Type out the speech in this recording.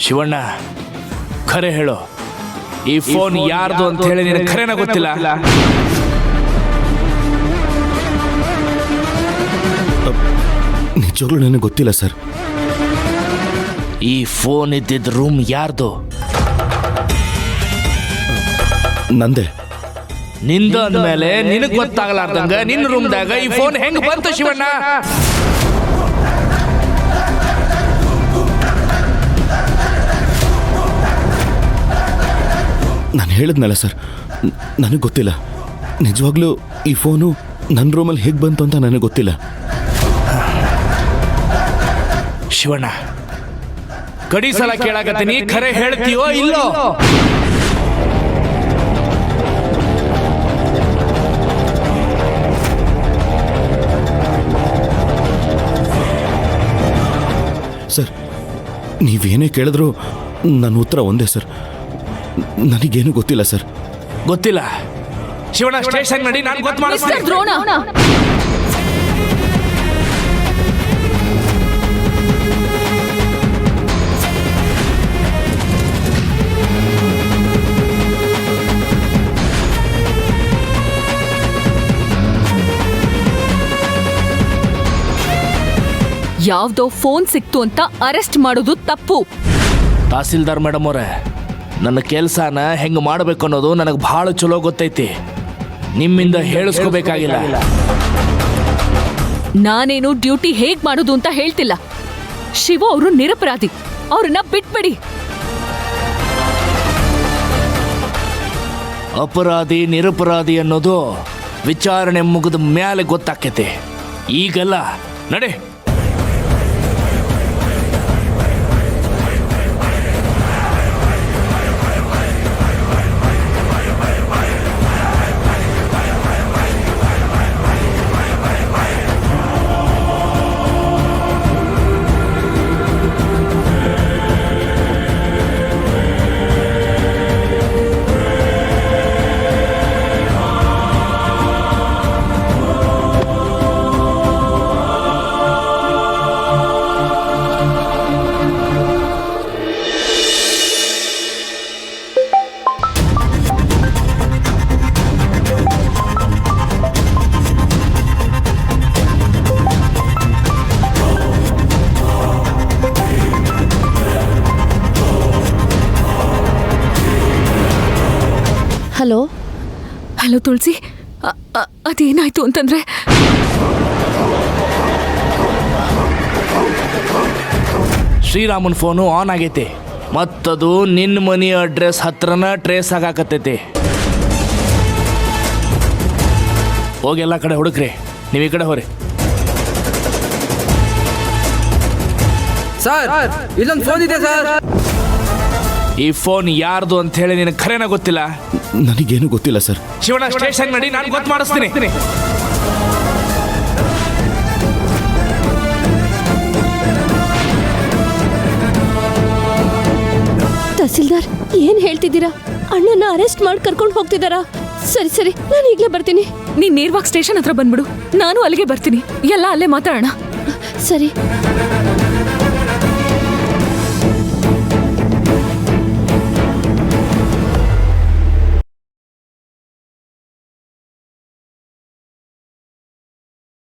ಶಿವಣ್ಣ, ಖರೆ ಹೇಳು, ಈ ಫೋನ್ ಯಾರ್ದು ಅಂತ ಹೇಳಿ ನಿನಗೆ ಖರೇನ ಗೊತ್ತಿಲ್ಲ? ನಿಜವಾಗ್ಲೂ ನನಗೆ ಗೊತ್ತಿಲ್ಲ ಸರ್. ಈ ಫೋನ್ ಇದ್ದಿದ್ದ ರೂಮ್ ಯಾರ್ದು? ನಂದೆ. ನಿಂದ ಅಂದ್ಮೇಲೆ ನಿನಗೆ ಗೊತ್ತಾಗಲಾರ್ದಂಗ ನಿನ್ನ ರೂಮ್ದಾಗ ಈ ಫೋನ್ ಹೆಂಗ್ ಬಂತು ಶಿವಣ್ಣ? ನಾನು ಹೇಳಿದ್ನಲ್ಲ ಸರ್, ನನಗೆ ಗೊತ್ತಿಲ್ಲ. ನಿಜವಾಗ್ಲೂ ಈ ಫೋನು ನನ್ನ ರೂಮಲ್ಲಿ ಹೇಗೆ ಬಂತು ಅಂತ ನನಗೆ ಗೊತ್ತಿಲ್ಲ. ಶಿವಣ್ಣ, ಕಡಿ ಸಲ ಕೇಳಾಕತ್ತೀನಿ, ಖರೆ ಹೇಳ್ತೀಯೋ ಇಲ್ಲೋ? ಸರ್, ನೀವೇನೇ ಕೇಳಿದ್ರು ನನ್ನ ಉತ್ತರ ಒಂದೇ ಸರ್. ನನಗೇನು ಗೊತ್ತಿಲ್ಲ ಸರ್. ಗೊತ್ತಿಲ್ಲ? ಶಿವಣ್ಣ, ಸ್ಟೇಷನ್ ನಡಿ, ನಾನು ಗೊತ್ತು ಮಾಡಿಸ್ತೀನಿ. ದ್ರೋಣ, ಯಾವ್ದೋ ಫೋನ್ ಸಿಕ್ತು ಅಂತ ಅರೆಸ್ಟ್ ಮಾಡೋದು ತಪ್ಪು. ತಹಸೀಲ್ದಾರ್ ಮೇಡಮ್ ಅವರೇ, ನನ್ನ ಕೆಲಸನ ಹೆಂಗೆ ಮಾಡಬೇಕು ಅನ್ನೋದು ನನಗೆ ಭಾಳ ಚಲೋ ಗೊತ್ತೈತಿ. ನಿಮ್ಮಿಂದ ಹೇಳಿಸ್ಕೋಬೇಕಾಗಿಲ್ಲ. ನಾನೇನು ಡ್ಯೂಟಿ ಹೇಗ್ ಮಾಡೋದು ಅಂತ ಹೇಳ್ತಿಲ್ಲ. ಶಿವ ಅವರು ನಿರಪರಾಧಿ, ಅವ್ರನ್ನ ಬಿಟ್ಬಿಡಿ. ಅಪರಾಧಿ ನಿರಪರಾಧಿ ಅನ್ನೋದು ವಿಚಾರಣೆ ಮುಗಿದ ಮ್ಯಾಲೆ ಗೊತ್ತಾಕೈತಿ. ಈಗಲ್ಲ, ನಡೆ. ಹಲೋ ಹಲೋ ತುಳಸಿ, ಅದೇನಾಯ್ತು ಅಂತಂದ್ರೆ, ಶ್ರೀರಾಮನ್ ಫೋನು ಆನ್ ಆಗೈತಿ, ಮತ್ತದು ನಿನ್ನ ಮನಿ ಅಡ್ರೆಸ್ ಹತ್ರನ ಟ್ರೇಸ್ ಆಗಾಕತ್ತೈತಿ. ಹೋಗಿ ಎಲ್ಲ ಕಡೆ ಹುಡುಕ್ರಿ. ನೀವು ಈ ಕಡೆ ಹೋರಿ. ಸರ್, ಇಲ್ಲೊಂದು ಫೋನ್ ಇದೆ ಸರ್. ಈ ಫೋನ್ ಯಾರ್ದು ಅಂತ ಹೇಳಿ ನಿನಗೆ ಖರೇನ ಗೊತ್ತಿಲ್ಲ? ನನಗೇನು ಗೊತ್ತಿಲ್ಲ ಸರ್. ಶಿವಣ್ಣ, ಸ್ಟೇಷನ್ ನಡಿ, ನಾನು ಗೊತ್ತು ಮಾಡಿಸ್ತೀನಿ. ತಹಸೀಲ್ದಾರ್, ಏನ್ ಹೇಳ್ತಿದ್ದೀರಾ? ಅಣ್ಣನ ಅರೆಸ್ಟ್ ಮಾಡಿ ಕರ್ಕೊಂಡು ಹೋಗ್ತಿದ್ದಾರಾ? ಸರಿ ಸರಿ, ನಾನು ಈಗಲೇ ಬರ್ತೀನಿ. ನೀನ್ ನೇರವಾಗಿ ಸ್ಟೇಷನ್ ಹತ್ರ ಬಂದ್ಬಿಡು, ನಾನು ಅಲ್ಲಿಗೆ ಬರ್ತೀನಿ. ಎಲ್ಲ ಅಲ್ಲೇ ಮಾತಾಡೋಣ. ಸರಿ.